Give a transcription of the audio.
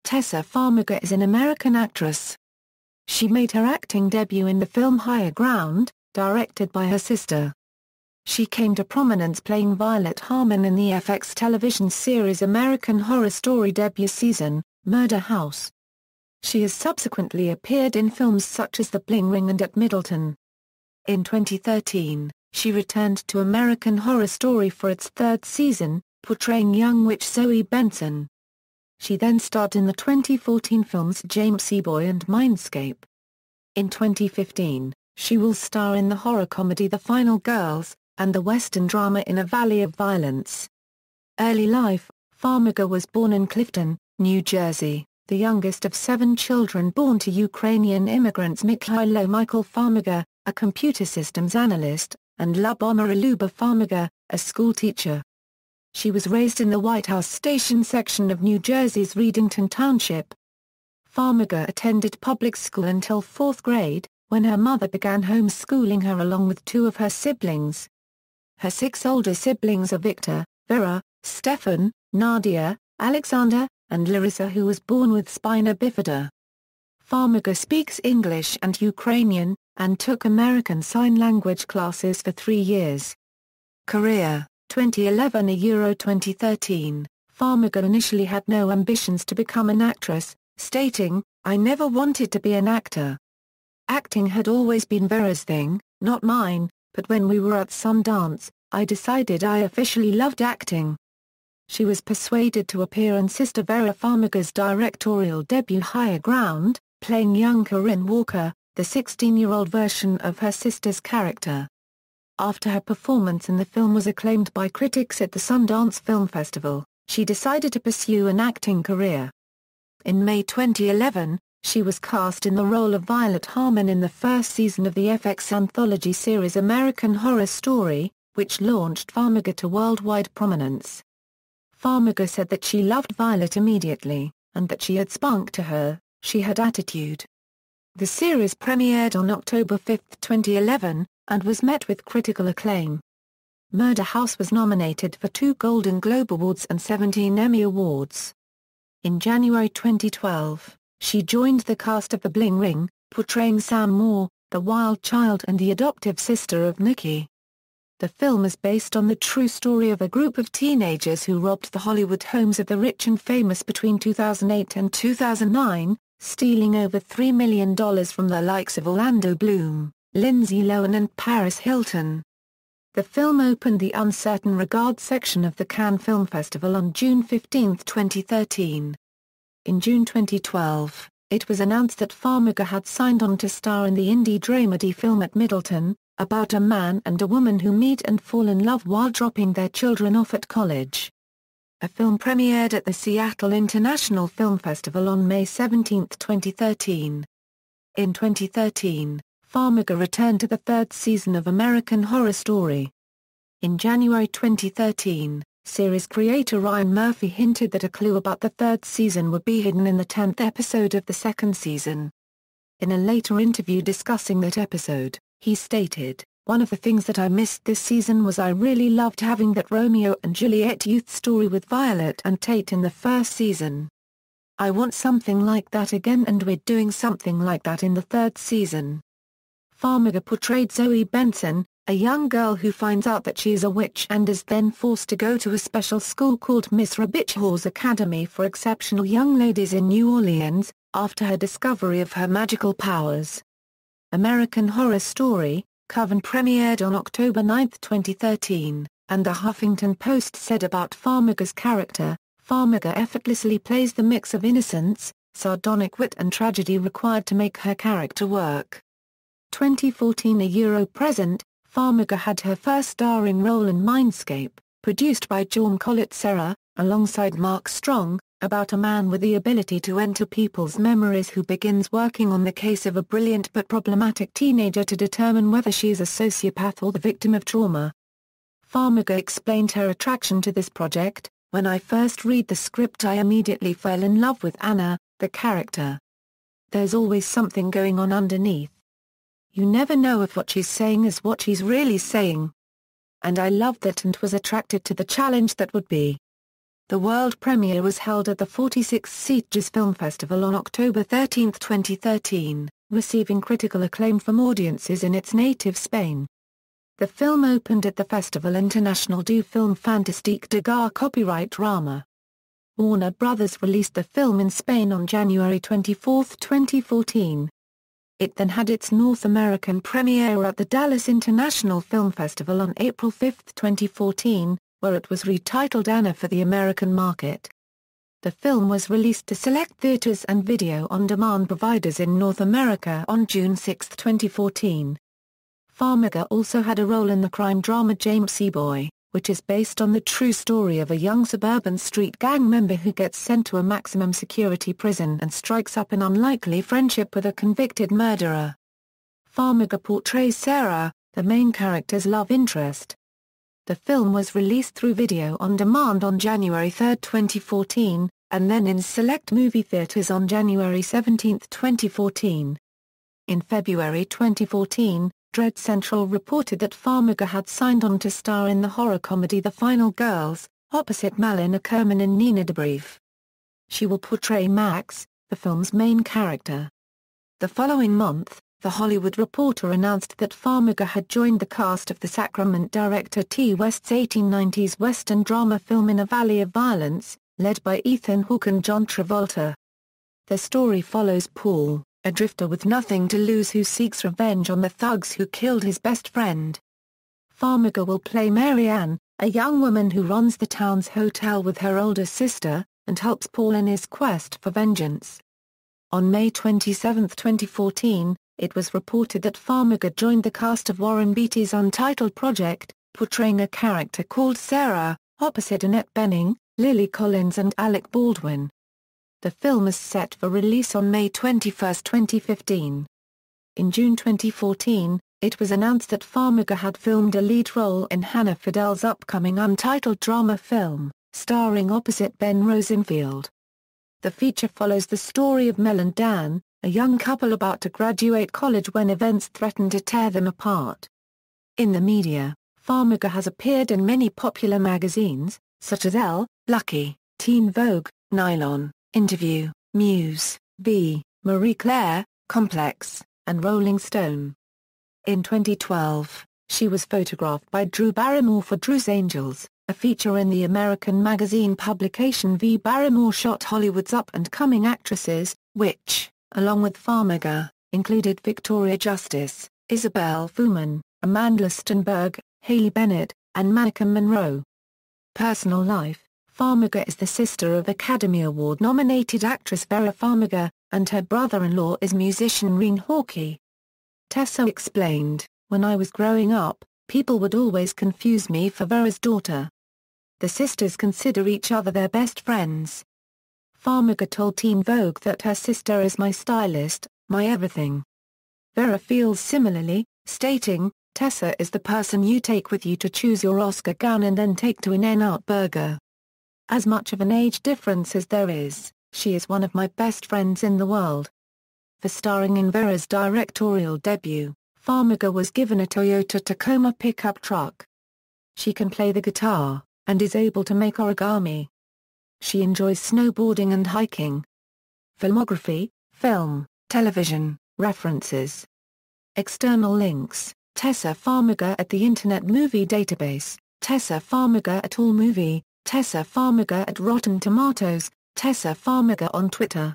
Taissa Farmiga is an American actress. She made her acting debut in the film Higher Ground, directed by her sister. She came to prominence playing Violet Harmon in the FX television series American Horror Story debut season, Murder House. She has subsequently appeared in films such as The Bling Ring and At Middleton. In 2013, she returned to American Horror Story for its third season, portraying young witch Zoe Benson. She then starred in the 2014 films Jamesy Boy and Mindscape. In 2015, she will star in the horror comedy The Final Girls, and the western drama In a Valley of Violence. Early life: Farmiga was born in Clifton, New Jersey, the youngest of 7 children born to Ukrainian immigrants Mikhailo Michael Farmiga, a computer systems analyst, and Lubomira Luba Farmiga, a schoolteacher. She was raised in the White House Station section of New Jersey's Readington Township. Farmiga attended public school until 4th grade, when her mother began homeschooling her along with 2 of her siblings. Her 6 older siblings are Victor, Vera, Stefan, Nadia, Alexander, and Larissa, who was born with spina bifida. Farmiga speaks English and Ukrainian, and took American Sign Language classes for 3 years. Career: 2011 Euro 2013, Farmiga initially had no ambitions to become an actress, stating, "I never wanted to be an actor. Acting had always been Vera's thing, not mine, but when we were at Sundance, I decided I officially loved acting." She was persuaded to appear in Sister Vera Farmiga's directorial debut Higher Ground, playing young Corinne Walker, the 16-year-old version of her sister's character. After her performance in the film was acclaimed by critics at the Sundance Film Festival, she decided to pursue an acting career. In May 2011, she was cast in the role of Violet Harmon in the first season of the FX anthology series American Horror Story, which launched Farmiga to worldwide prominence. Farmiga said that she loved Violet immediately, and that she had spunk to her, she had attitude. The series premiered on October 5, 2011, and was met with critical acclaim. Murder House was nominated for 2 Golden Globe Awards and 17 Emmy Awards. In January 2012, she joined the cast of The Bling Ring, portraying Sam Moore, the wild child and the adoptive sister of Nikki. The film is based on the true story of a group of teenagers who robbed the Hollywood homes of the rich and famous between 2008 and 2009, stealing over $3 million from the likes of Orlando Bloom, Lindsay Lohan and Paris Hilton. The film opened the Uncertain Regard section of the Cannes Film Festival on June 15, 2013. In June 2012, it was announced that Farmiga had signed on to star in the indie dramedy film At Middleton, about a man and a woman who meet and fall in love while dropping their children off at college. A film premiered at the Seattle International Film Festival on May 17, 2013. In 2013, Farmiga returned to the 3rd season of American Horror Story. In January 2013, series creator Ryan Murphy hinted that a clue about the 3rd season would be hidden in the 10th episode of the 2nd season. In a later interview discussing that episode, he stated, "One of the things that I missed this season was I really loved having that Romeo and Juliet youth story with Violet and Tate in the 1st season. I want something like that again, and we're doing something like that in the 3rd season." Farmiga portrayed Zoe Benson, a young girl who finds out that she is a witch and is then forced to go to a special school called Miss Rabitchaw's Academy for Exceptional Young Ladies in New Orleans, after her discovery of her magical powers. American Horror Story, Coven premiered on October 9, 2013, and The Huffington Post said about Farmiga's character, "Farmiga effortlessly plays the mix of innocence, sardonic wit and tragedy required to make her character work." 2014 Euro present, Farmiga had her first starring role in Mindscape, produced by John Collett-Serra, alongside Mark Strong, about a man with the ability to enter people's memories who begins working on the case of a brilliant but problematic teenager to determine whether she is a sociopath or the victim of trauma. Farmiga explained her attraction to this project, "When I first read the script I immediately fell in love with Anna, the character. There's always something going on underneath. You never know if what she's saying is what she's really saying. And I loved that and was attracted to the challenge that would be." The world premiere was held at the 46th Sitges Film Festival on October 13, 2013, receiving critical acclaim from audiences in its native Spain. The film opened at the Festival International du Film Fantastique de Gare copyright Rama. Warner Brothers released the film in Spain on January 24, 2014. It then had its North American premiere at the Dallas International Film Festival on April 5, 2014, where it was retitled Anna for the American market. The film was released to select theaters and video-on-demand providers in North America on June 6, 2014. Farmiga also had a role in the crime drama Jamesy Boy, which is based on the true story of a young suburban street gang member who gets sent to a maximum security prison and strikes up an unlikely friendship with a convicted murderer. Farmiga portrays Sarah, the main character's love interest. The film was released through video on demand on January 3, 2014, and then in select movie theaters on January 17, 2014. In February 2014, Dread Central reported that Farmiga had signed on to star in the horror comedy The Final Girls, opposite Malin Akerman and Nina Dobrev. She will portray Max, the film's main character. The following month, The Hollywood Reporter announced that Farmiga had joined the cast of the Sacrament director T. West's 1890s Western drama film In a Valley of Violence, led by Ethan Hawke and John Travolta. The story follows Paul, a drifter with nothing to lose who seeks revenge on the thugs who killed his best friend. Farmiga will play Mary Ann, a young woman who runs the town's hotel with her older sister, and helps Paul in his quest for vengeance. On May 27, 2014, it was reported that Farmiga joined the cast of Warren Beatty's Untitled Project, portraying a character called Sarah, opposite Annette Bening, Lily Collins and Alec Baldwin. The film is set for release on May 21, 2015. In June 2014, it was announced that Farmiga had filmed a lead role in Hannah Fidel's upcoming untitled drama film, starring opposite Ben Rosenfield. The feature follows the story of Mel and Dan, a young couple about to graduate college when events threaten to tear them apart. In the media, Farmiga has appeared in many popular magazines, such as Elle, Lucky, Teen Vogue, Nylon, Interview, Muse, V, Marie Claire, Complex, and Rolling Stone. In 2012, she was photographed by Drew Barrymore for Drew's Angels, a feature in the American magazine publication V. Barrymore shot Hollywood's up-and-coming actresses, which, along with Farmiga, included Victoria Justice, Isabel Fuhrman, Amanda Stenberg, Haley Bennett, and Marilyn Monroe. Personal life: Farmiga is the sister of Academy Award-nominated actress Vera Farmiga, and her brother-in-law is musician Reen Hawkey. Taissa explained, "When I was growing up, people would always confuse me for Vera's daughter. The sisters consider each other their best friends." Farmiga told Teen Vogue that her sister is my stylist, my everything. Vera feels similarly, stating, "Taissa is the person you take with you to choose your Oscar gown and then take to an In-N-Out burger. As much of an age difference as there is, she is one of my best friends in the world." For starring in Vera's directorial debut, Farmiga was given a Toyota Tacoma pickup truck. She can play the guitar, and is able to make origami. She enjoys snowboarding and hiking. Filmography: film, television, references. External links: Taissa Farmiga at the Internet Movie Database, Taissa Farmiga at AllMovie, Taissa Farmiga at Rotten Tomatoes, Taissa Farmiga on Twitter.